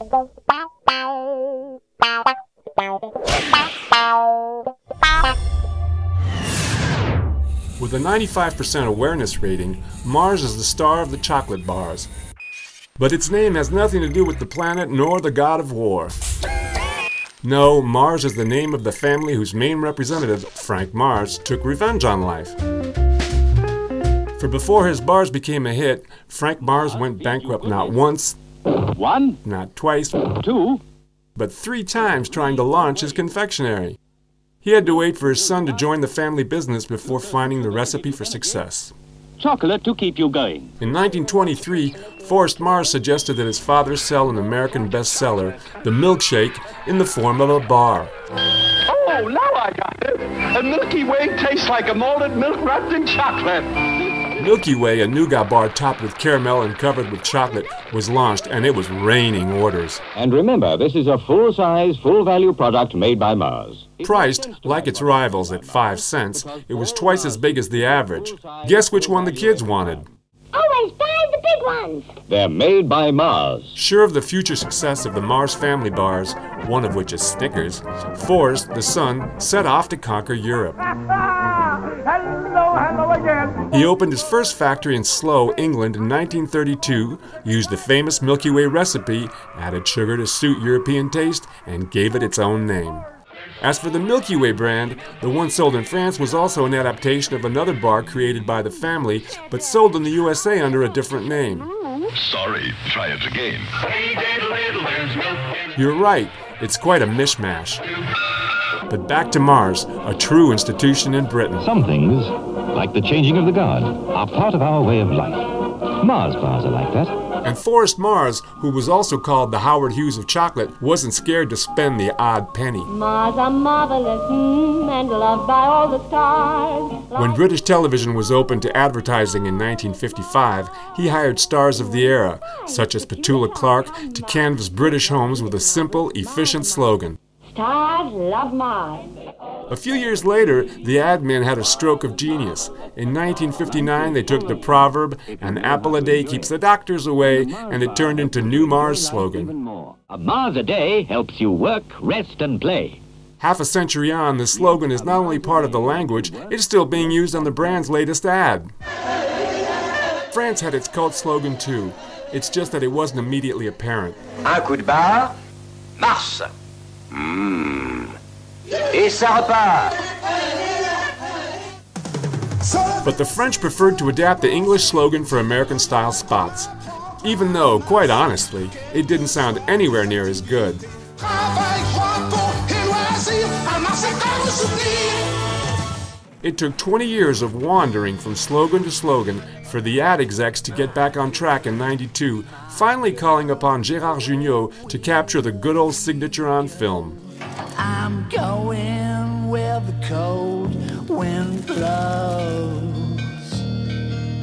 With a 95% awareness rating, Mars is the star of the chocolate bars. But its name has nothing to do with the planet nor the god of war. No, Mars is the name of the family whose main representative, Frank Mars, took revenge on life. For before his bars became a hit, Frank Mars went bankrupt not once, not twice, but 3 times trying to launch his confectionery. He had to wait for his son to join the family business before finding the recipe for success. Chocolate to keep you going. In 1923, Forrest Mars suggested that his father sell an American bestseller, the milkshake, in the form of a bar. Oh, now I got it! A Milky Way tastes like a malted milk wrapped in chocolate. Milky Way, a nougat bar topped with caramel and covered with chocolate, was launched, and it was raining orders. And remember, this is a full-size, full-value product made by Mars. Priced, like its rivals, at 5 cents, it was twice as big as the average. Guess which one the kids wanted? Always buy the big ones. They're made by Mars. Sure of the future success of the Mars family bars, one of which is Snickers, Forrest, the son, set off to conquer Europe. Hello again. He opened his first factory in Slough, England in 1932, used the famous Milky Way recipe, added sugar to suit European taste, and gave it its own name. As for the Milky Way brand, the one sold in France was also an adaptation of another bar created by the family, but sold in the USA under a different name. Sorry, try it again. You're right, it's quite a mishmash. But back to Mars, a true institution in Britain. Some things, like the changing of the guard, are part of our way of life. Mars bars are like that. And Forrest Mars, who was also called the Howard Hughes of chocolate, wasn't scared to spend the odd penny. Mars are marvelous, and loved by all the stars. When British television was open to advertising in 1955, he hired stars of the era, such as Petula Clark, to canvass British homes with a simple, efficient slogan. Stars love Mars. A few years later, the ad men had a stroke of genius. In 1959, they took the proverb, "An apple a day keeps the doctors away," and it turned into new Mars slogan. A Mars a day helps you work, rest, and play. Half a century on, the slogan is not only part of the language, it's still being used on the brand's latest ad. France had its cult slogan too. It's just that it wasn't immediately apparent. Un coup de barre, Mars. Et ça repart. But the French preferred to adapt the English slogan for American-style spots, even though, quite honestly, it didn't sound anywhere near as good. It took 20 years of wandering from slogan to slogan for the ad execs to get back on track in '92, finally calling upon Gérard Jugnot to capture the good old signature on film. I'm going where the cold wind blows.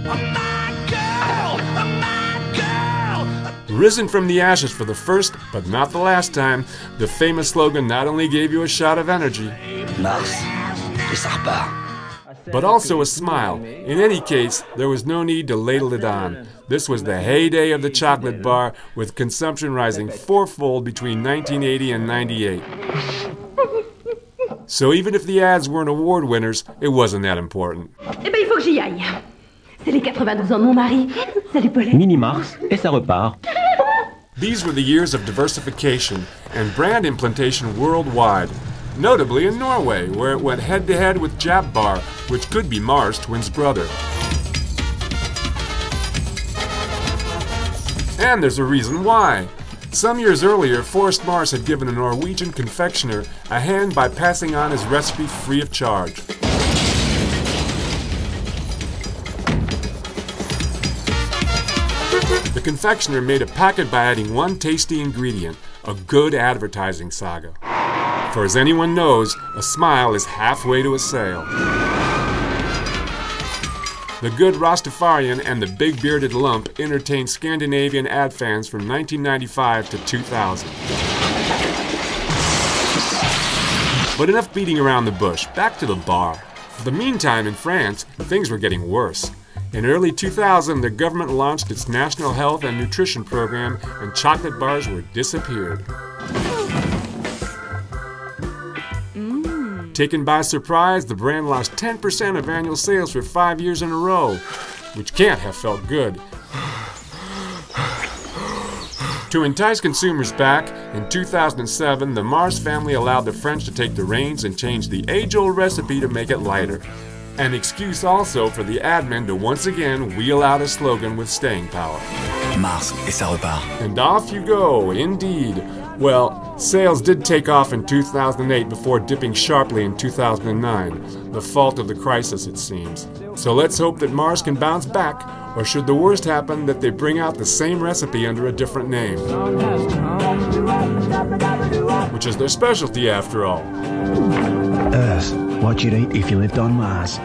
Oh my girl! Oh my girl! Risen from the ashes for the first, but not the last time, the famous slogan not only gave you a shot of energy, Mars, et ça repart. but also a smile. In any case, there was no need to ladle it on. This was the heyday of the chocolate bar, with consumption rising fourfold between 1980 and '98. So even if the ads weren't award winners, it wasn't that important. Eh ben, il faut que j'y aille. C'est les 92 ans de mon mari. Salut, Paulette. Mini-Mars, et ça repart. These were the years of diversification and brand implantation worldwide, notably in Norway, where it went head-to-head with Jap Bar, which could be Mars' twin brother. And there's a reason why. Some years earlier, Forrest Mars had given a Norwegian confectioner a hand by passing on his recipe free of charge. The confectioner made a packet by adding one tasty ingredient, a good advertising saga. For as anyone knows, a smile is halfway to a sale. The Good Rastafarian and the Big Bearded Lump entertained Scandinavian ad fans from 1995 to 2000. But enough beating around the bush, back to the bar. For the meantime, in France, things were getting worse. In early 2000, the government launched its National Health and Nutrition Program, and chocolate bars were disappeared. Taken by surprise, the brand lost 10% of annual sales for 5 years in a row, which can't have felt good. To entice consumers back, in 2007, the Mars family allowed the French to take the reins and change the age-old recipe to make it lighter. An excuse also for the admin to once again wheel out a slogan with staying power. Mars, et ça repart. And off you go, indeed. Well, sales did take off in 2008 before dipping sharply in 2009. The fault of the crisis, it seems. So let's hope that Mars can bounce back, or should the worst happen, that they bring out the same recipe under a different name. Which is their specialty, after all. Earth, what you'd eat if you lived on Mars.